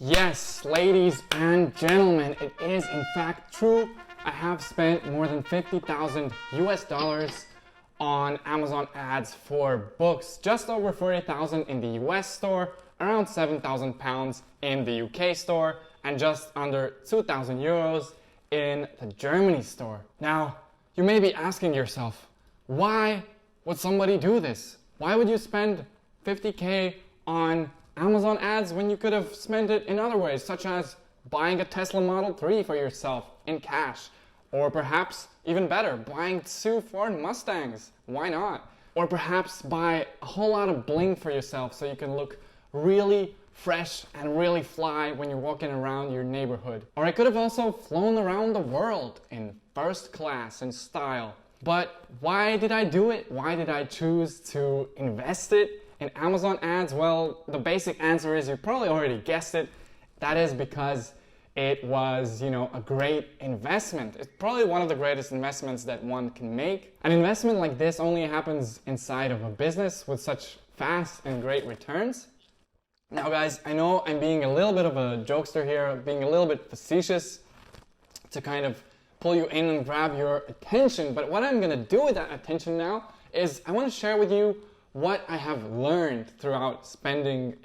Yes, ladies and gentlemen, it is in fact true. I have spent more than 50,000 US dollars on Amazon ads for books, just over 40,000 in the US store, around 7,000 pounds in the UK store, and just under 2,000 euros in the Germany store. Now, you may be asking yourself, why would somebody do this? Why would you spend 50K on Amazon ads when you could have spent it in other ways, such as buying a Tesla Model 3 for yourself in cash? Or perhaps, even better, buying 2 Ford Mustangs. Why not? Or perhaps buy a whole lot of bling for yourself so you can look really fresh and really fly when you're walking around your neighborhood. Or I could have also flown around the world in first class in style. But why did I do it? Why did I choose to invest it in Amazon ads? Well, the basic answer is, you probably already guessed it. That is because it was, a great investment. It's probably one of the greatest investments that one can make. An investment like this only happens inside of a business with such fast and great returns. Now guys, I know I'm being a little bit of a jokester here, being a little bit facetious to kind of pull you in and grab your attention, but what I'm gonna do with that attention now is I want to share with you what I have learned throughout spending,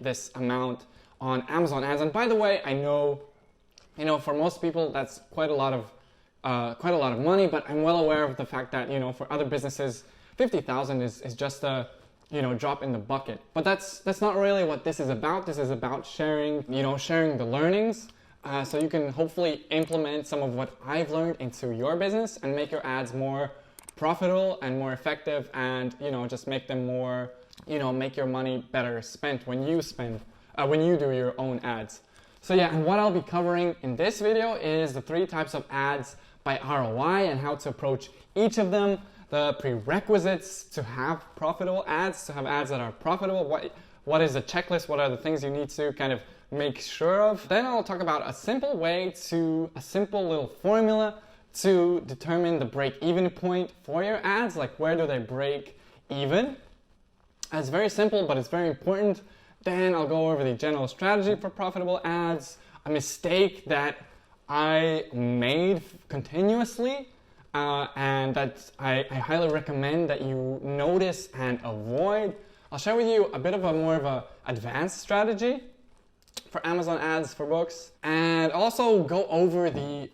this amount on Amazon ads. And by the way, I know, for most people that's quite a lot of money, but I'm well aware of the fact that, for other businesses, 50,000 is just a drop in the bucket. But that's not really what this is about. This is about sharing the learnings, so you can hopefully implement some of what I've learned into your business and make your ads more profitable and more effective, and just make them more, make your money better spent when you do your own ads. So yeah, and what I'll be covering in this video is the 3 types of ads by ROI and how to approach each of them, the prerequisites to have profitable ads, to have ads that are profitable, what is the checklist, what are the things you need to kind of make sure of. Then I'll talk about a simple little formula to determine the break-even point for your ads, like where do they break even. It's very simple, but it's very important. Then I'll go over the general strategy for profitable ads, a mistake that I made continuously, and that I highly recommend that you notice and avoid. I'll share with you a bit of a more of a advanced strategy for Amazon ads for books, and also go over the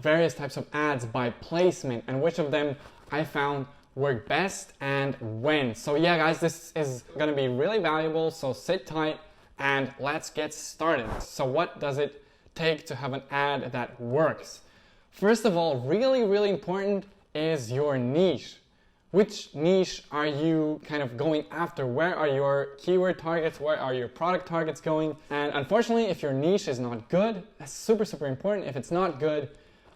various types of ads by placement and which of them I found work best and when. So yeah guys, this is gonna be really valuable, so sit tight and let's get started. So what does it take to have an ad that works? First of all, really important is your niche. Which niche are you kind of going after? Where are your keyword targets? Where are your product targets going? And unfortunately, if your niche is not good, that's super important. If it's not good,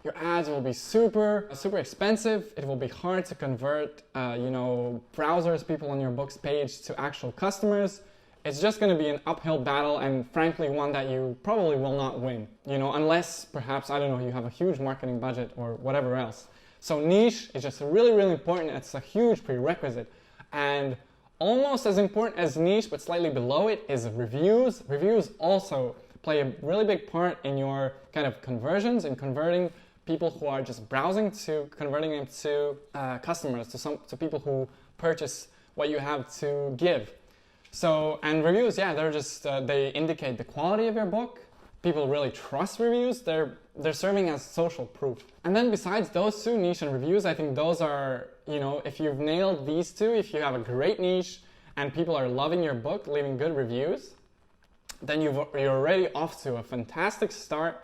your ads will be super expensive. It will be hard to convert, browsers, people on your books page to actual customers. It's just going to be an uphill battle, and frankly, one that you probably will not win, unless perhaps, I don't know, you have a huge marketing budget or whatever else. So niche is just really important. It's a huge prerequisite. And almost as important as niche, but slightly below it, is reviews. Reviews also play a really big part in your kind of conversions, in converting people who are just browsing to converting them to customers, to people who purchase what you have to give. So, and reviews, yeah, they're just, they indicate the quality of your book. People really trust reviews. They're serving as social proof. And then besides those 2, niche and reviews, I think those are, if you've nailed these 2, if you have a great niche and people are loving your book, leaving good reviews, then you're already off to a fantastic start.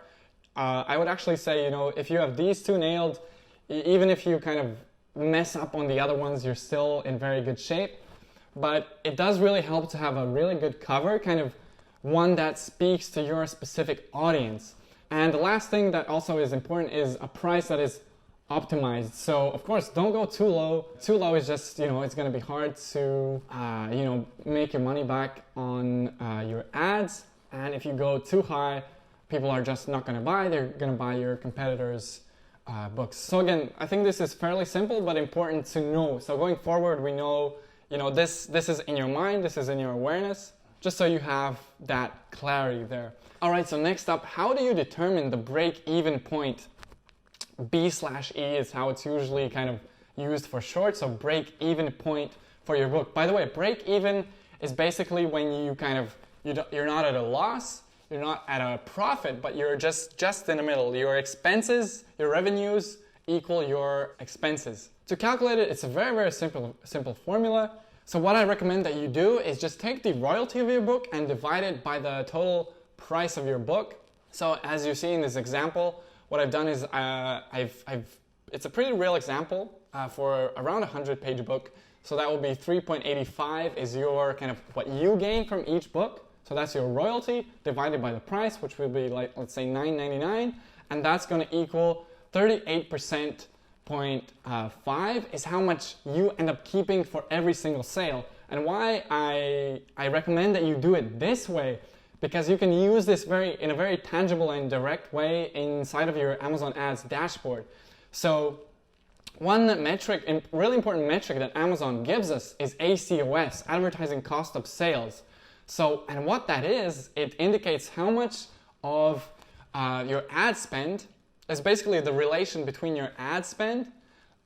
I would actually say, if you have these 2 nailed, even if you kind of mess up on the other ones, you're still in very good shape. But it does really help to have a really good cover, kind of one that speaks to your specific audience. And the last thing that also is important is a price that is optimized. So of course, don't go too low. Too low is just, it's going to be hard to, make your money back on your ads. And if you go too high, people are just not going to buy. They're going to buy your competitors' books. So again, I think this is fairly simple, but important to know. So going forward, we know, this is in your mind, this is in your awareness. just so you have that clarity there. All right, so next up, how do you determine the break-even point? B/E is how it's usually kind of used for short, so break-even point for your book. By the way, break-even is basically when you kind of, you're not at a loss, you're not at a profit, but you're just in the middle. Your expenses, your revenues equal your expenses. To calculate it, it's a very, very simple formula. So what I recommend that you do is just take the royalty of your book and divide it by the total price of your book. So as you see in this example, what I've done is it's a pretty real example for around a 100-page book. So that will be 3.85 is your kind of what you gain from each book. So that's your royalty divided by the price, which will be like, let's say $9.99, and that's going to equal 38.5 is how much you end up keeping for every single sale. And why I recommend that you do it this way, because you can use this in a very tangible and direct way inside of your Amazon Ads dashboard. So one metric, and really important metric that Amazon gives us is ACOS, advertising cost of sales. So, and what that is, it indicates how much of your ad spend is basically the relation between your ad spend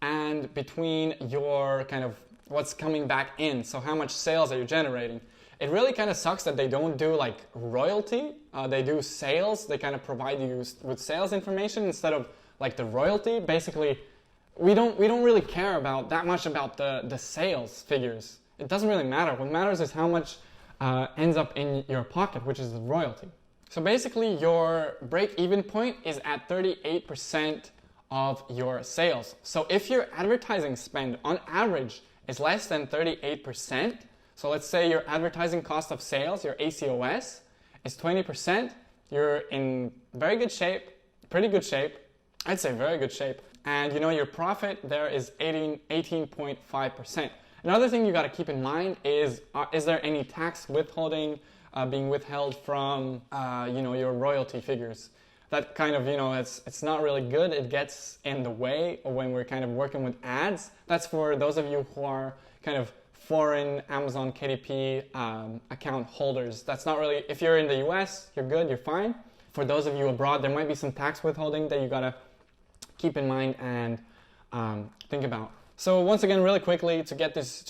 and between your kind of what's coming back in. So how much sales are you generating? It really kind of sucks that they don't do like royalty. They do sales. They kind of provide you with sales information instead of like the royalty. Basically, we don't really care about that much about the sales figures. It doesn't really matter. What matters is how much ends up in your pocket, which is the royalty. So basically your break-even point is at 38% of your sales. So if your advertising spend on average is less than 38%, so let's say your advertising cost of sales, your ACOS, is 20%, you're in very good shape, pretty good shape, I'd say very good shape. And you know your profit there is 18.5%. Another thing you got to keep in mind is there any tax withholding being withheld from your royalty figures? That kind of, it's not really good. It gets in the way when we're kind of working with ads. That's for those of you who are kind of foreign Amazon KDP account holders. That's not really, if you're in the US, you're good, you're fine. For those of you abroad, there might be some tax withholding that you got to keep in mind and think about. So once again, really quickly, to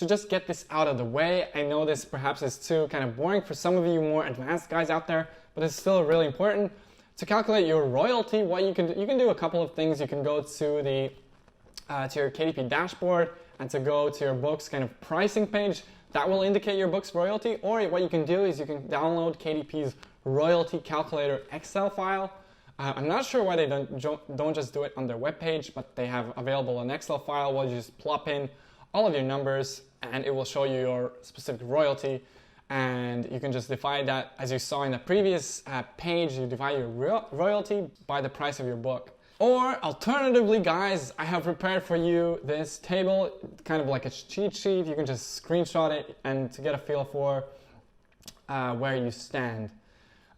just get this out of the way, I know this perhaps is too kind of boring for some of you more advanced guys out there, but it's still really important. To calculate your royalty, what you can do a couple of things. You can go to your KDP dashboard and to go to your book's kind of pricing page. That will indicate your book's royalty. Or what you can do is you can download KDP's royalty calculator Excel file. I'm not sure why they don't just do it on their webpage, but they have available an Excel file where you just plop in all of your numbers and it will show you your specific royalty. And you can just divide that, as you saw in the previous page, you divide your royalty by the price of your book. Or alternatively, guys, I have prepared for you this table, kind of like a cheat sheet. You can just screenshot it and to get a feel for where you stand.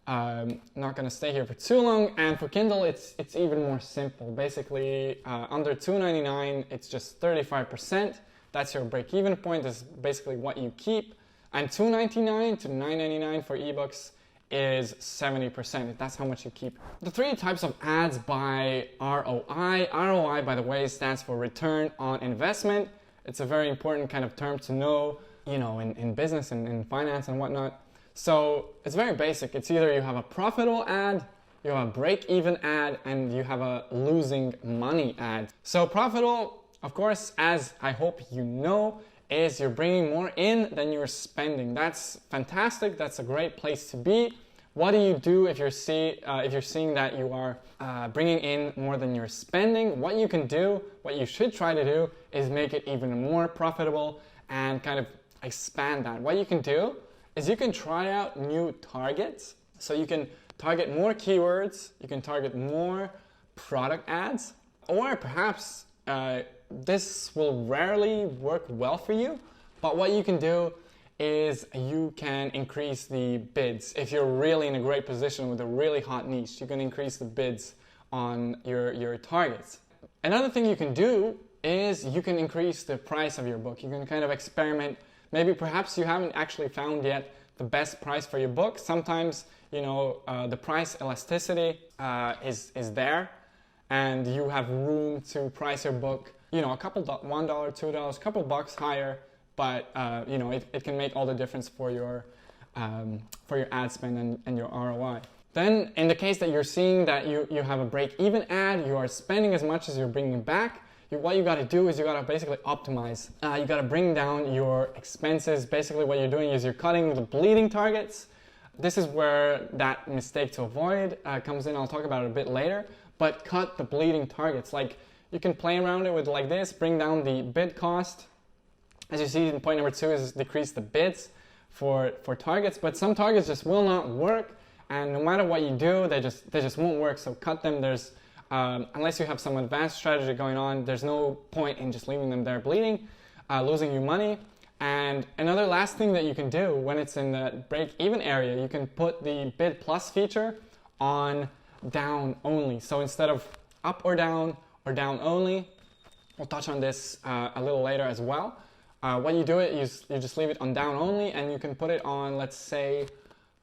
Not going to stay here for too long, and for Kindle it's even more simple. Basically under $2.99 it's just 35%. That's your break-even point, is basically what you keep, and $2.99 to $9.99 for ebooks is 70%. That's how much you keep. The three types of ads by ROI. ROI, by the way, stands for return on investment. It's a very important kind of term to know, in business and in finance and whatnot. So it's very basic. It's either you have a profitable ad, you have a break-even ad, and you have a losing money ad. So profitable, of course, as I hope you know, is you're bringing more in than you're spending. That's fantastic. That's a great place to be. What do you do if you're seeing that you are bringing in more than you're spending? What you can do, what you should try to do, is make it even more profitable and kind of expand that. What you can do is you can try out new targets. So you can target more keywords, you can target more product ads, or perhaps this will rarely work well for you, but what you can do is you can increase the bids. If you're really in a great position with a really hot niche, you can increase the bids on your targets. Another thing you can do is you can increase the price of your book. You can kind of experiment. Maybe perhaps you haven't actually found yet the best price for your book. Sometimes, the price elasticity is there, and you have room to price your book, a couple $1, $2, a couple bucks higher, but it can make all the difference for your ad spend and your ROI. Then, in the case that you're seeing that you have a break-even ad, you are spending as much as you're bringing back, what you got to do is you got to basically optimize. You got to bring down your expenses. Basically, what you're doing is you're cutting the bleeding targets. This is where that mistake to avoid comes in. I'll talk about it a bit later. But cut the bleeding targets. Like, you can play around it with like this, bring down the bid cost. As you see in point number 2 is decrease the bids for targets. But some targets just will not work. And no matter what you do, they just won't work. So cut them. There's unless you have some advanced strategy going on, there's no point in just leaving them there bleeding, losing you money. And another last thing that you can do when it's in the break-even area, you can put the bid plus feature on down only. So instead of up or down only, we'll touch on this a little later as well. When you do it, you just leave it on down only, and you can put it on, let's say,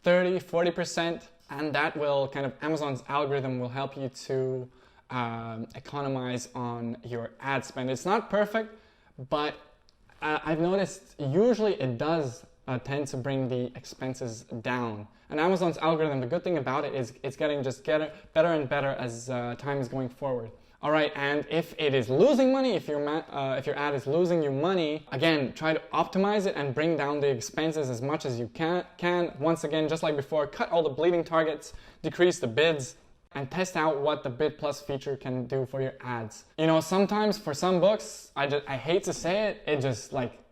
30, 40%, and that will Amazon's algorithm will help you to economize on your ad spend. It's not perfect, but I've noticed usually it does tend to bring the expenses down. And Amazon's algorithm, the good thing about it is it's getting better and better as time is going forward. All right, and if it is losing money, if your ad is losing you money, again, try to optimize it and bring down the expenses as much as you can. Once again, just like before, cut all the bleeding targets, decrease the bids, and test out what the bid plus feature can do for your ads. Sometimes for some books, I hate to say it,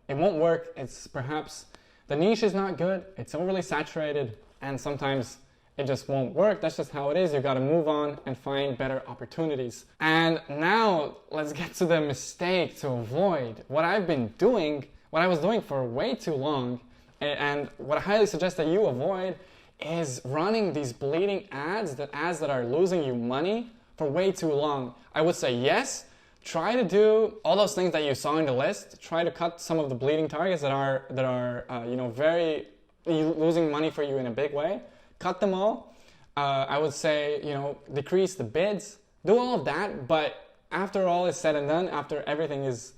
it won't work. It's perhaps the niche is not good, it's overly saturated, and sometimes it just won't work. That's just how it is. You got to move on and find better opportunities. And now let's get to the mistake to avoid. What I was doing for way too long, and what I highly suggest that you avoid is running these bleeding ads that are losing you money for way too long. I would say yes, try to do all those things that you saw in the list. Try to cut some of the bleeding targets that are very losing money for you in a big way. Cut them all. I would say, decrease the bids. Do all of that, but after all is said and done, after everything is,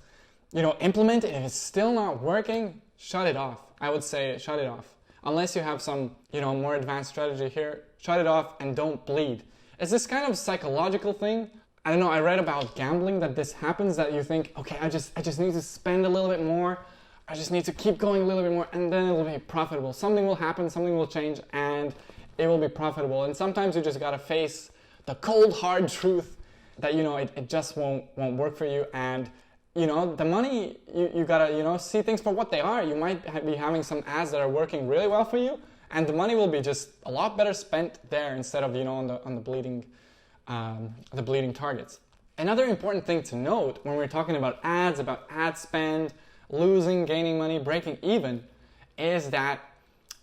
implemented, if it's still not working, shut it off. I would say shut it off. Unless you have some, more advanced strategy here, shut it off and don't bleed. It's this kind of psychological thing. I don't know, I read about gambling that this happens, that you think, okay, I just need to spend a little bit more. I just need to keep going a little bit more, and then it will be profitable. Something will happen, something will change, and it will be profitable. And sometimes you just gotta face the cold, hard truth that it just won't work for you. And the money, you gotta see things for what they are. You might be having some ads that are working really well for you, and the money will be just a lot better spent there instead of on the bleeding targets. Another important thing to note when we're talking about ads, about ad spend, losing, gaining money, breaking even, is that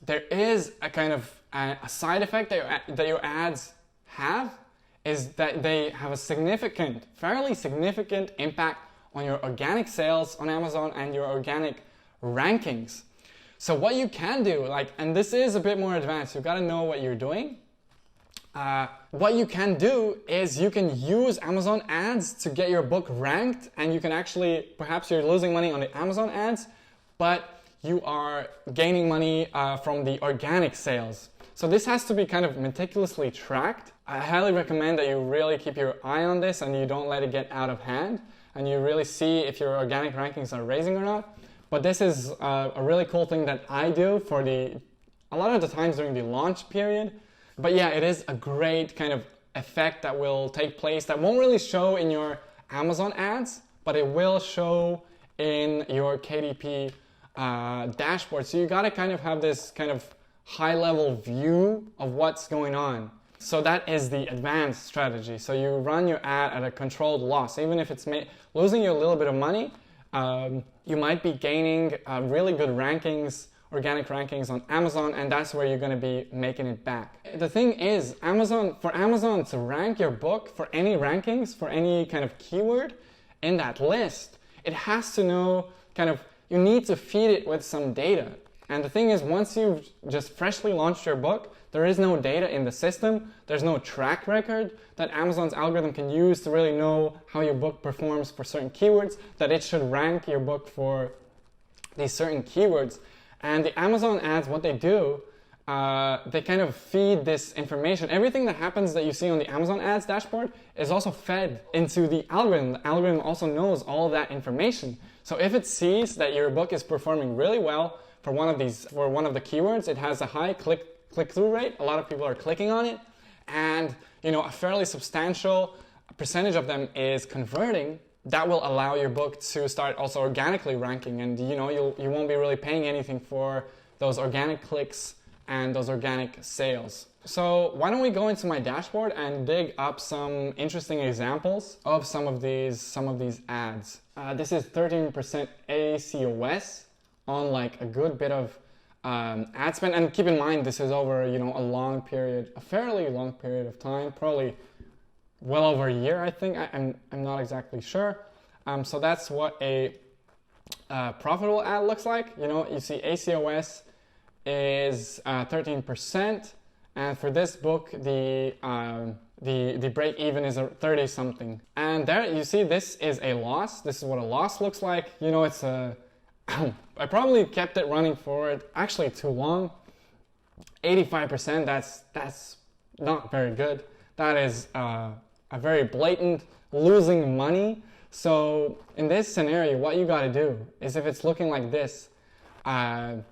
there is a kind of a side effect that your ads have, is that they have a fairly significant impact on your organic sales on Amazon and your organic rankings. So what you can do, and this is a bit more advanced, you've got to know what you're doing. What you can do is you can use Amazon ads to get your book ranked, and you can actually, perhaps you're losing money on the Amazon ads, but you are gaining money from the organic sales. So this has to be kind of meticulously tracked. I highly recommend that you really keep your eye on this and you don't let it get out of hand, and you really see if your organic rankings are raising or not. But this is a really cool thing that I do for a lot of the times during the launch period. But yeah, it is a great kind of effect that will take place that won't really show in your Amazon ads, but it will show in your KDP dashboard. So you gotta kind of have this kind of high-level view of what's going on. So that is the advanced strategy. So you run your ad at a controlled loss. Even if it's losing you a little bit of money, you might be gaining really good rankings, organic rankings on Amazon, and that's where you're going to be making it back. The thing is, for Amazon to rank your book for any rankings, for any kind of keyword in that list, it has to know you need to feed it with some data. And the thing is, once you've just freshly launched your book, there is no data in the system, there's no track record that Amazon's algorithm can use to really know how your book performs for certain keywords, that it should rank your book for these certain keywords. And the Amazon ads, what they do, they kind of feed this information. Everything that happens that you see on the Amazon ads dashboard is also fed into the algorithm. The algorithm also knows all that information. So if it sees that your book is performing really well for one of the keywords, it has a high click-through rate. A lot of people are clicking on it, and a fairly substantial percentage of them is converting. That will allow your book to start also organically ranking, and you won't be really paying anything for those organic clicks and those organic sales. So why don't we go into my dashboard and dig up some interesting examples of some of these ads. This is 13% ACOS on like a good bit of ad spend, and keep in mind this is over a fairly long period of time, probably well over a year, I think. I'm not exactly sure. So that's what a profitable ad looks like. You see ACOS is 13%, and for this book the break even is a 30 something. And there you see this is a loss. This is what a loss looks like. It's a I probably kept it running for actually too long. 85%, that's not very good. That is a very blatant losing money. So in this scenario, what you got to do is, if it's looking like this, what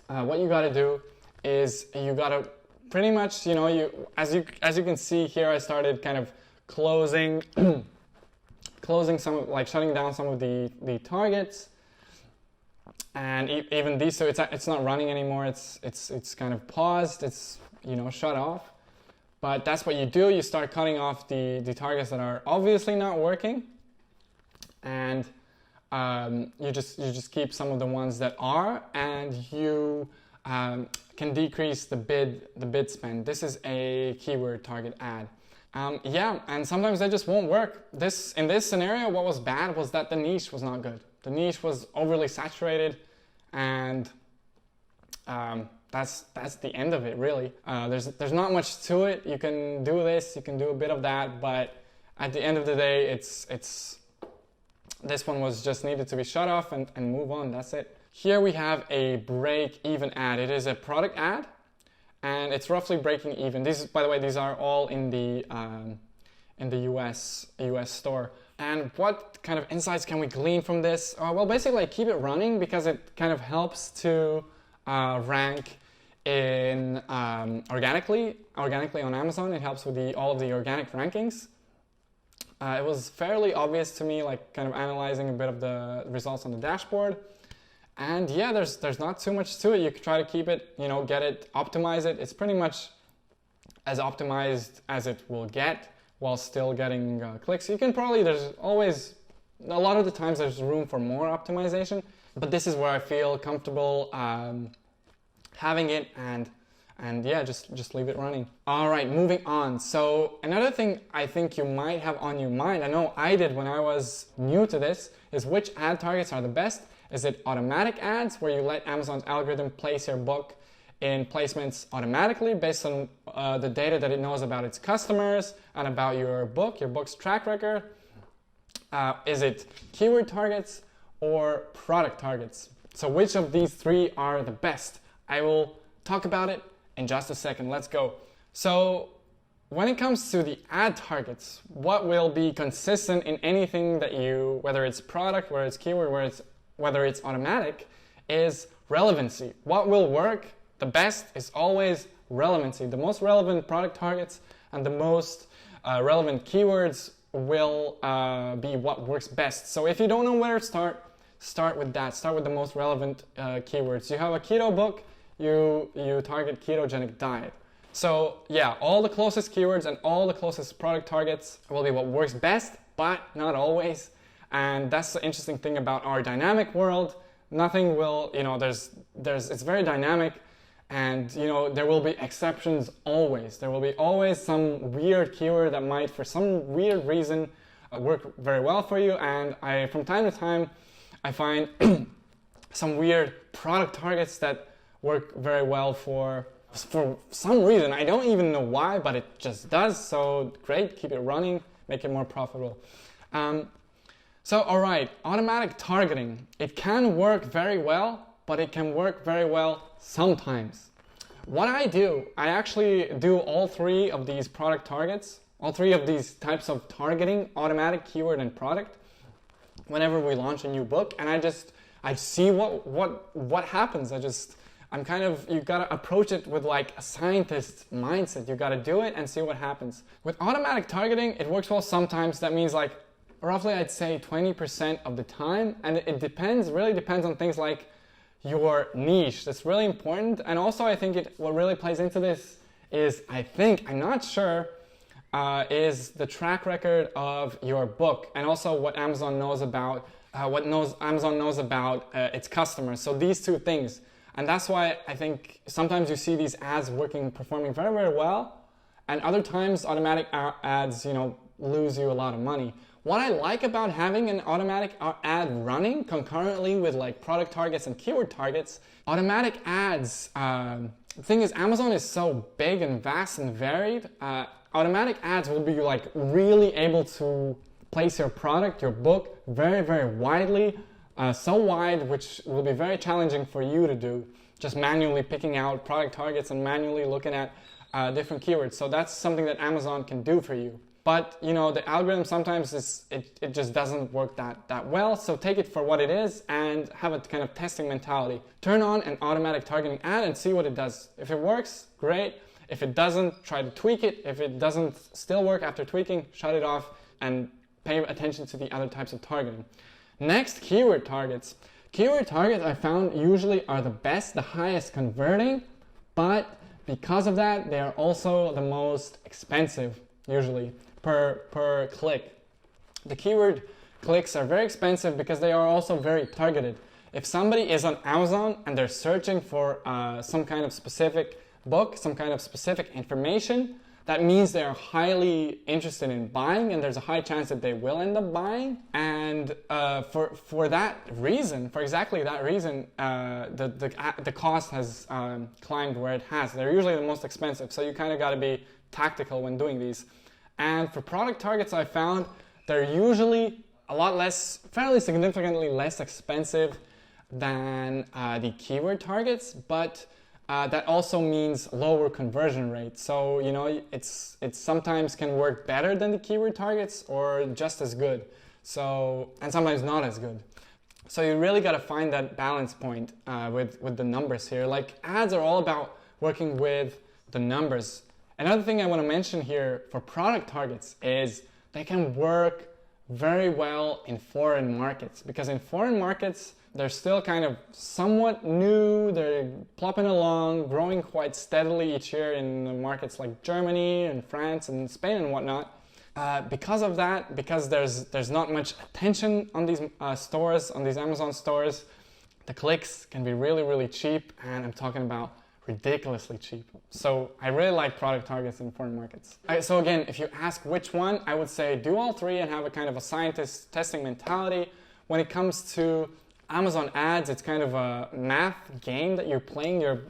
you got to do is you got to pretty much, as you can see here, I started kind of closing some, like shutting down some of the targets. And even these, so it's not running anymore. It's kind of paused. It's shut off. But that's what you do. You start cutting off the targets that are obviously not working, and you just keep some of the ones that are, and you can decrease the bid spend. This is a keyword target ad. And sometimes they just won't work. In this scenario, what was bad was that the niche was not good. The niche was overly saturated, and that's the end of it, really. There's not much to it. You can do this, you can do a bit of that, but at the end of the day, this one was just needed to be shut off and move on. That's it. Here we have a break-even ad. It is a product ad, and it's roughly breaking even. By the way, these are all in the US store. And what kind of insights can we glean from this? Well, basically, keep it running, because it kind of helps to rank in organically on Amazon. It helps with all of the organic rankings. It was fairly obvious to me, like kind of analyzing a bit of the results on the dashboard. And yeah, there's not too much to it. You could try to keep it, get it, optimize it. It's pretty much as optimized as it will get, while still getting clicks. You can probably, there's always, a lot of the times there's room for more optimization, but this is where I feel comfortable having it, and yeah, just leave it running. All right, moving on. So another thing I think you might have on your mind, I know I did when I was new to this, is which ad targets are the best. Is it automatic ads, where you let Amazon's algorithm place your book in placements automatically based on the data that it knows about its customers and about your book's track record? Is it keyword targets or product targets? So which of these three are the best? I will talk about it in just a second. Let's go. So when it comes to the ad targets, what will be consistent in anything that whether it's product, whether it's keyword, whether it's automatic, is relevancy. What will work the best is always relevancy. The most relevant product targets and the most relevant keywords will be what works best. So if you don't know where to start with that. Start with the most relevant keywords. You have a keto book, you target ketogenic diet. So yeah, all the closest keywords and all the closest product targets will be what works best, but not always. And that's the interesting thing about our dynamic world. Nothing will, it's very dynamic, and there will be exceptions always. There will be always some weird keyword that might, for some weird reason, work very well for you. And from time to time, I find some weird product targets that work very well for some reason. I don't even know why, but it just does. So great, keep it running, make it more profitable. So all right, automatic targeting. It can work very well, but it can work very well sometimes. What I do, I actually do all three of these product targets, all three of these types of targeting, automatic, keyword, and product, whenever we launch a new book, and I see what happens. You gotta approach it with like a scientist mindset. You gotta do it and see what happens. With automatic targeting, it works well sometimes. That means like roughly I'd say 20% of the time, and it really depends on things like your niche. That's really important. And also I think what really plays into this is, I'm not sure, is the track record of your book, and also what Amazon knows about its customers. So these two things. And that's why I think sometimes you see these ads performing very, very well, and other times automatic ads, lose you a lot of money. What I like about having an automatic ad running concurrently with like product targets and keyword targets, automatic ads, the thing is Amazon is so big and vast and varied, automatic ads will be like really able to place your product, your book very, very widely, so wide, which will be very challenging for you to do, just manually picking out product targets and manually looking at different keywords. So that's something that Amazon can do for you. But the algorithm sometimes it just doesn't work that well. So take it for what it is and have a kind of testing mentality. Turn on an automatic targeting ad and see what it does. If it works, great. If it doesn't, try to tweak it. If it doesn't still work after tweaking, shut it off and pay attention to the other types of targeting. Next, keyword targets. Keyword targets I found usually are the best, the highest converting, but because of that, they are also the most expensive, usually, per click. The keyword clicks are very expensive because they are also very targeted. If somebody is on Amazon and they're searching for some kind of specific book, some kind of specific information, that means they're highly interested in buying, and there's a high chance that they will end up buying. And for that reason, for exactly that reason, the cost has climbed where it has. They're usually the most expensive, so you kind of got to be tactical when doing these. And for product targets, I found they're usually a lot less, fairly significantly less expensive than the keyword targets, but that also means lower conversion rate. So it's sometimes can work better than the keyword targets or just as good. So, and sometimes not as good. So you really got to find that balance point with the numbers here. Like ads are all about working with the numbers. Another thing I want to mention here for product targets is they can work very well in foreign markets, because in foreign markets they're still kind of somewhat new. They're plopping along, growing quite steadily each year in markets like Germany and France and Spain and whatnot. Because of that, because there's not much attention on these stores, on these Amazon stores, the clicks can be really, really cheap, and I'm talking about ridiculously cheap. So I really like product targets in foreign markets. So again, if you ask which one, I would say do all three and have a kind of a scientist testing mentality. When it comes to Amazon ads, it's kind of a math game that you're playing. You're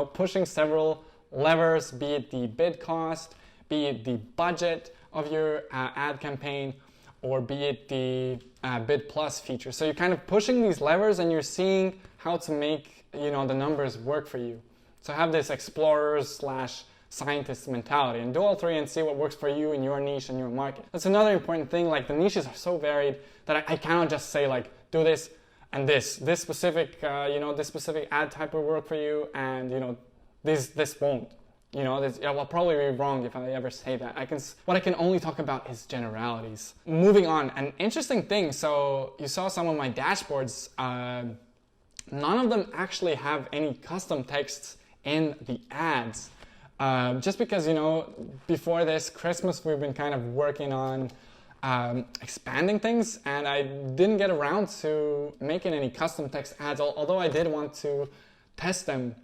pushing several levers, be it the bid cost, be it the budget of your ad campaign, or be it the bid plus feature. So you're kind of pushing these levers and you're seeing how to make the numbers work for you. So have this explorers/scientist mentality and do all three and see what works for you in your niche and your market. That's another important thing. Like the niches are so varied that I cannot just say like do this and this specific this specific ad type will work for you, and this won't. I'll probably be wrong if I ever say that. What I can only talk about is generalities. Moving on, an interesting thing. So you saw some of my dashboards. None of them actually have any custom texts in the ads. Just because, before this Christmas, we've been kind of working on expanding things, and I didn't get around to making any custom text ads, although I did want to test them.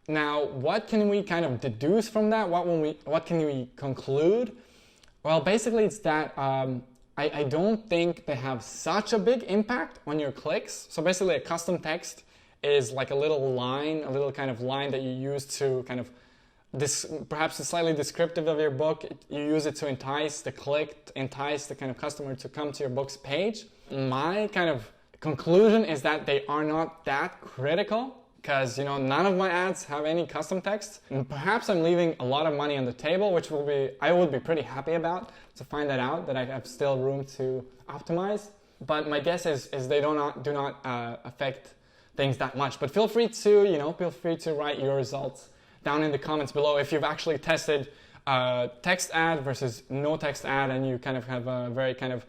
Now, what can we kind of deduce from that? What can we conclude? Well, basically it's that I don't think they have such a big impact on your clicks. So basically a custom text is like a little line, a little kind of line that you use to kind of perhaps it's slightly descriptive of your book. You use it to entice the click, entice the kind of customer to come to your book's page. My kind of conclusion is that they are not that critical because, you know, none of my ads have any custom text. And perhaps I'm leaving a lot of money on the table, which I would be pretty happy about to find that out, that I have still room to optimize. But my guess is they do not affect things that much. But feel free to write your results down in the comments below if you've actually tested text ad versus no text ad and you kind of have a very kind of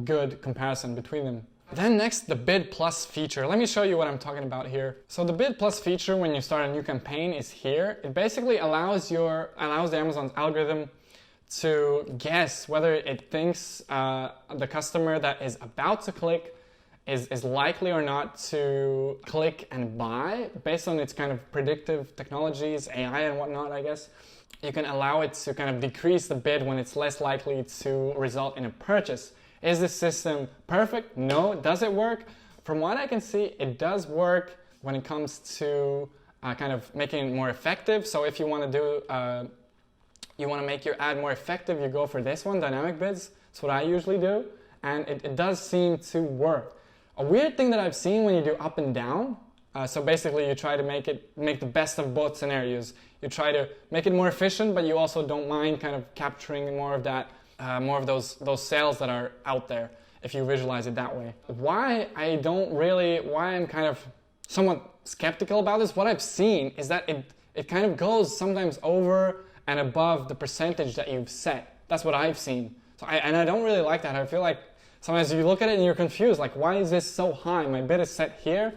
good comparison between them. Then next, the bid plus feature. Let me show you what I'm talking about here. So the bid plus feature when you start a new campaign is here. It basically allows the Amazon algorithm to guess whether it thinks the customer that is about to click is likely or not to click and buy based on its kind of predictive technologies, AI and whatnot, I guess. You can allow it to kind of decrease the bid when it's less likely to result in a purchase. Is this system perfect? No. Does it work? From what I can see, it does work when it comes to kind of making it more effective. So if you want to make your ad more effective, you go for this one, dynamic bids. That's what I usually do. And it does seem to work. A weird thing that I've seen when you do up and down, so basically you try to make the best of both scenarios. You try to make it more efficient, but you also don't mind kind of capturing more of that, more of those sales that are out there, if you visualize it that way. Why I'm kind of somewhat skeptical about this, what I've seen is that it kind of goes sometimes over and above the percentage that you've set. That's what I've seen. So I don't really like that. I feel like sometimes you look at it and you're confused, like, why is this so high? My bid is set here.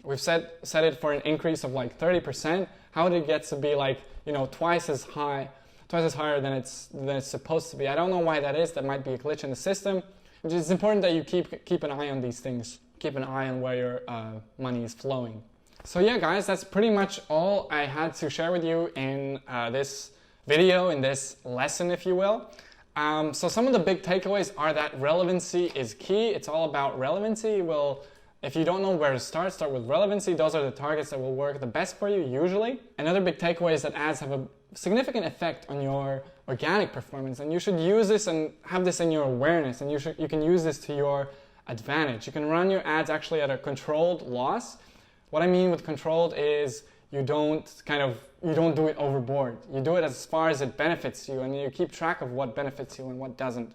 We've set it for an increase of like 30%. How did it get to be like, you know, twice as higher than it's supposed to be? I don't know why that is. That might be a glitch in the system. It's important that you keep an eye on these things. Keep an eye on where your money is flowing. So yeah, guys, that's pretty much all I had to share with you in this video, in this lesson, if you will. So some of the big takeaways are that relevancy is key. It's all about relevancy. Well, if you don't know where to start with relevancy. Those are the targets that will work the best for you usually. Another big takeaway is that ads have a significant effect on your organic performance, and you should use this and have this in your awareness, and you can use this to your advantage. You can run your ads actually at a controlled loss. What I mean with controlled is you don't do it overboard. You do it as far as it benefits you, and you keep track of what benefits you and what doesn't.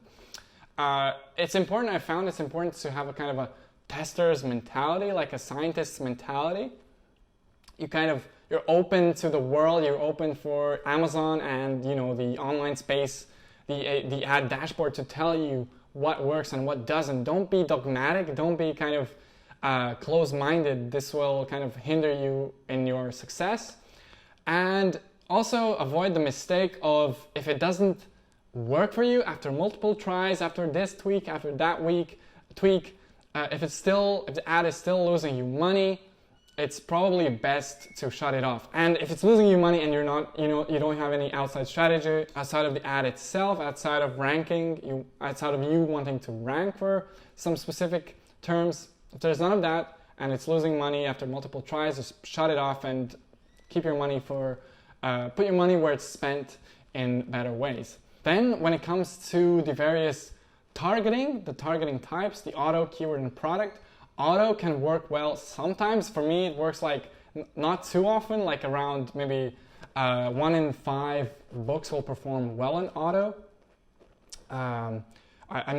It's important, I found it's important to have a kind of a tester's mentality, like a scientist's mentality. You're open to the world, you're open for Amazon and, you know, the online space, the ad dashboard to tell you what works and what doesn't. Don't be dogmatic, don't be kind of close-minded. This will kind of hinder you in your success. And also avoid the mistake of, if it doesn't work for you after multiple tries, after this tweak, after that tweak, if the ad is still losing you money, it's probably best to shut it off. And if it's losing you money and you don't have any outside strategy outside of the ad itself, outside of ranking, outside of you wanting to rank for some specific terms, if there's none of that and it's losing money after multiple tries, just shut it off and keep your money put your money where it's spent in better ways. Then when it comes to the various the targeting types, the auto, keyword, and product, auto can work well sometimes. For me, it works like not too often, like around maybe 1 in 5 books will perform well in auto. I'm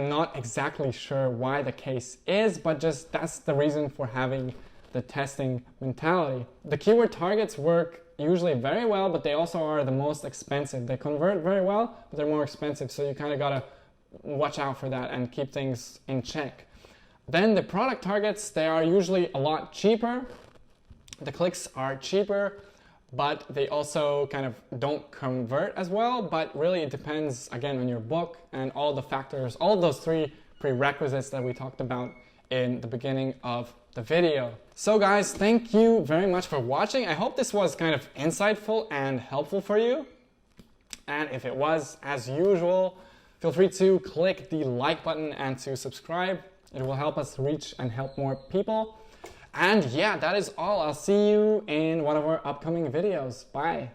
not exactly sure why the case is, but just that's the reason for having the testing mentality. The keyword targets work usually very well, but they also are the most expensive. They convert very well, but they're more expensive, so you kind of gotta watch out for that and keep things in check. Then the product targets, they are usually a lot cheaper. The clicks are cheaper, but they also kind of don't convert as well. But really it depends, again, on your book and all the factors, all of those 3 prerequisites that we talked about in the beginning of the video. So guys, thank you very much for watching. I hope this was kind of insightful and helpful for you. And if it was, as usual, Feel free to click the like button and to subscribe. It will help us reach and help more people. And yeah, that is all. I'll see you in one of our upcoming videos. Bye.